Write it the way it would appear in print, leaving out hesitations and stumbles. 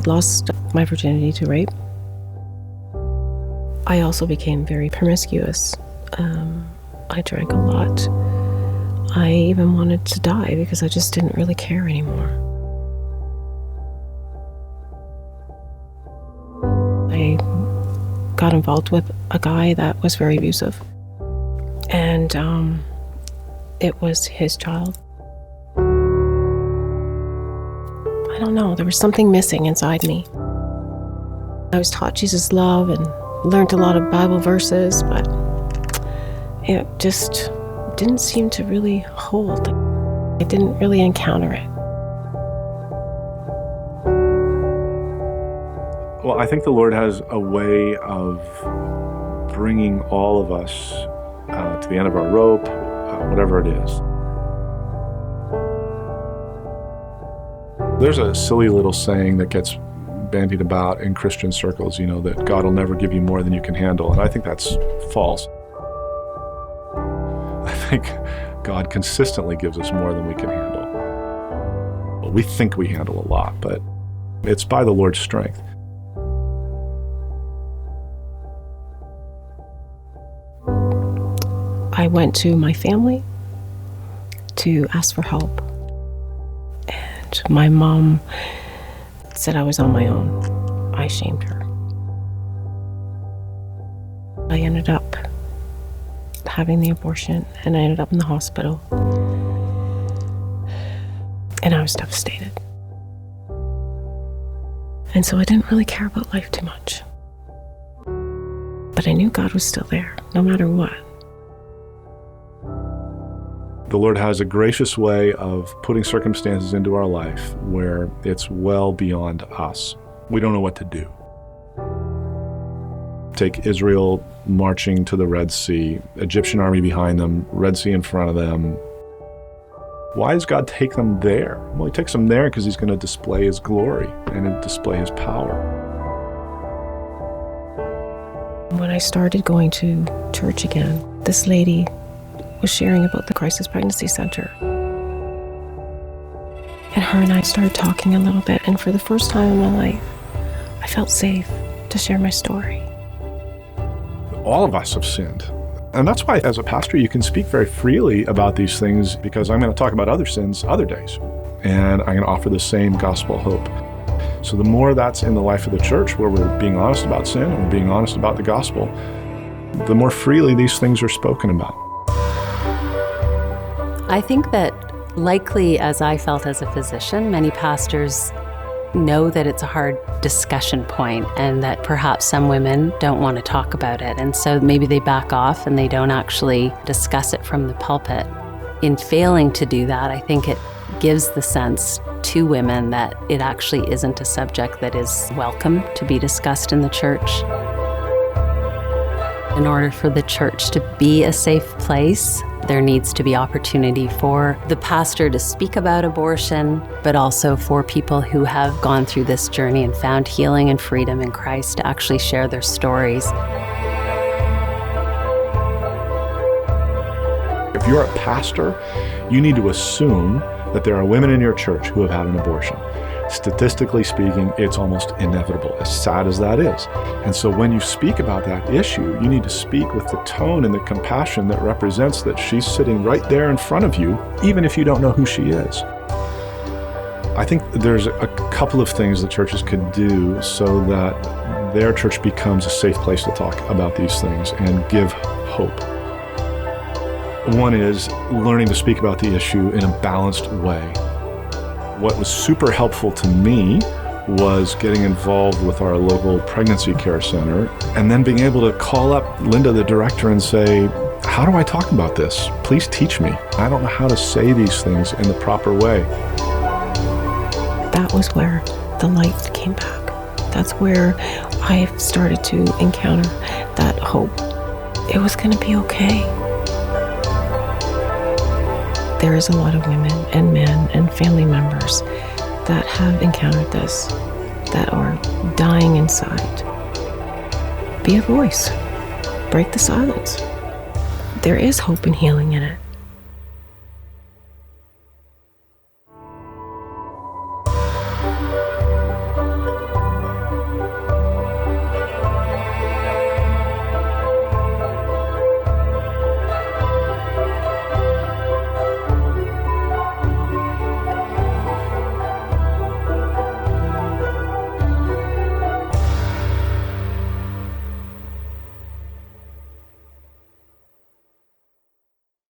had lost my virginity to rape. I also became very promiscuous. I drank a lot. I even wanted to die because I just didn't really care anymore. I got involved with a guy that was very abusive. And it was his child. I don't know, there was something missing inside me. I was taught Jesus' love and learned a lot of Bible verses, but it just didn't seem to really hold. I didn't really encounter it. Well, I think the Lord has a way of bringing all of us to the end of our rope, whatever it is. There's a silly little saying that gets bandied about in Christian circles, that God will never give you more than you can handle. And I think that's false. I think God consistently gives us more than we can handle. Well, we think we handle a lot, but it's by the Lord's strength. I went to my family to ask for help. And my mom said I was on my own. I shamed her. I ended up having the abortion, and I ended up in the hospital. And I was devastated. And so I didn't really care about life too much. But I knew God was still there, no matter what. The Lord has a gracious way of putting circumstances into our life where it's well beyond us. We don't know what to do. Take Israel marching to the Red Sea, Egyptian army behind them, Red Sea in front of them. Why does God take them there? Well, he takes them there because he's going to display his glory and display his power. When I started going to church again, this lady was sharing about the Crisis Pregnancy Center. And her and I started talking a little bit, and for the first time in my life, I felt safe to share my story. All of us have sinned. And that's why, as a pastor, you can speak very freely about these things, because I'm going to talk about other sins other days. And I'm going to offer the same gospel hope. So the more that's in the life of the church, where we're being honest about sin and we're being honest about the gospel, the more freely these things are spoken about. I think that likely, as I felt as a physician, many pastors know that it's a hard discussion point and that perhaps some women don't want to talk about it. And so maybe they back off and they don't actually discuss it from the pulpit. In failing to do that, I think it gives the sense to women that it actually isn't a subject that is welcome to be discussed in the church. In order for the church to be a safe place, there needs to be opportunity for the pastor to speak about abortion, but also for people who have gone through this journey and found healing and freedom in Christ to actually share their stories. If you're a pastor, you need to assume that there are women in your church who have had an abortion. Statistically speaking, it's almost inevitable, as sad as that is. And so when you speak about that issue, you need to speak with the tone and the compassion that represents that she's sitting right there in front of you, even if you don't know who she is. I think there's a couple of things that churches could do so that their church becomes a safe place to talk about these things and give hope. One is learning to speak about the issue in a balanced way. What was super helpful to me was getting involved with our local pregnancy care center and then being able to call up Linda, the director, and say, how do I talk about this? Please teach me. I don't know how to say these things in the proper way. That was where the light came back. That's where I started to encounter that hope. It was going to be okay. There is a lot of women and men and family members that have encountered this, that are dying inside. Be a voice. Break the silence. There is hope and healing in it.